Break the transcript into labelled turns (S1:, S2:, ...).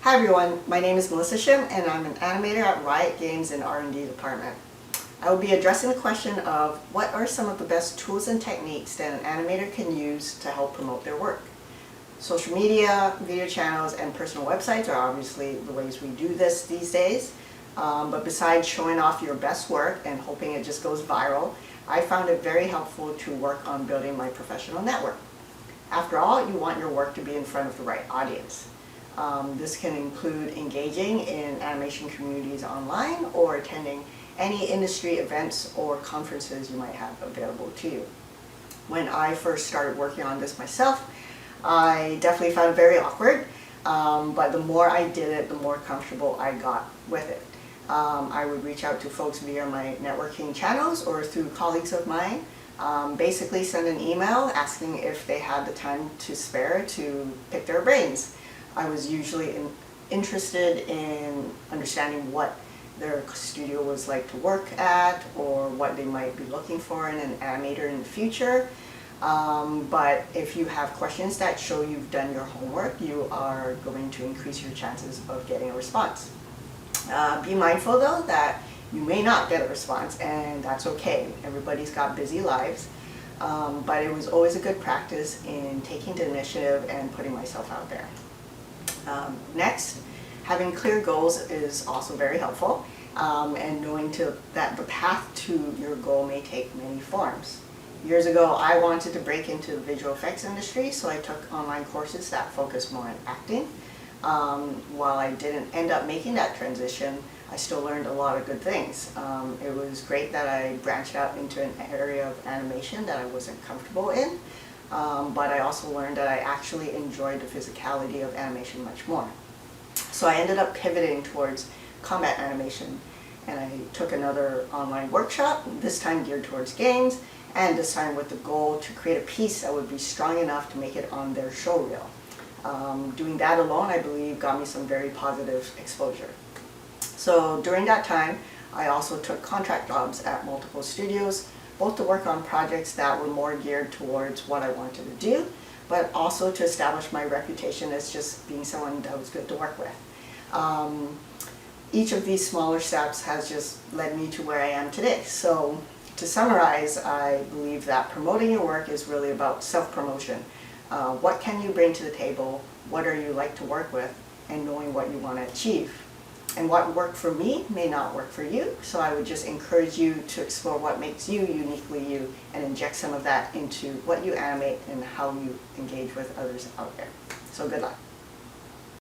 S1: Hi everyone, my name is Melissa Shim and I'm an animator at Riot Games in R&D department. I will be addressing the question of what are some of the best tools and techniques that an animator can use to help promote their work. Social media, video channels, and personal websites are obviously the ways we do this these days. But besides showing off your best work and hoping it just goes viral, I found it very helpful to work on building my professional network. After all, you want your work to be in front of the right audience. This can include engaging in animation communities online or attending any industry events or conferences you might have available to you. When I first started working on this myself, I definitely found it very awkward, but the more I did it, the more comfortable I got with it. I would reach out to folks via my networking channels or through colleagues of mine, basically send an email asking if they had the time to spare to pick their brains. I was usually interested in understanding what their studio was like to work at or what they might be looking for in an animator in the future. But if you have questions that show you've done your homework, you are going to increase your chances of getting a response. Be mindful though that you may not get a response, and that's okay. Everybody's got busy lives. But it was always a good practice in taking the initiative and putting myself out there. Next, having clear goals is also very helpful, and knowing that the path to your goal may take many forms. Years ago, I wanted to break into the visual effects industry, so I took online courses that focused more on acting. While I didn't end up making that transition, I still learned a lot of good things. It was great that I branched out into an area of animation that I wasn't comfortable in. But I also learned that I actually enjoyed the physicality of animation much more. So I ended up pivoting towards combat animation, and I took another online workshop, this time geared towards games, and this time with the goal to create a piece that would be strong enough to make it on their show reel. Doing that alone, I believe, got me some very positive exposure. So during that time, I also took contract jobs at multiple studios, both to work on projects that were more geared towards what I wanted to do, but also to establish my reputation as just being someone that was good to work with. Each of these smaller steps has just led me to where I am today. So to summarize, I believe that promoting your work is really about self-promotion. What can you bring to the table? What are you like to work with? And knowing what you want to achieve. And what worked for me may not work for you, so I would just encourage you to explore what makes you uniquely you and inject some of that into what you animate and how you engage with others out there. So good luck.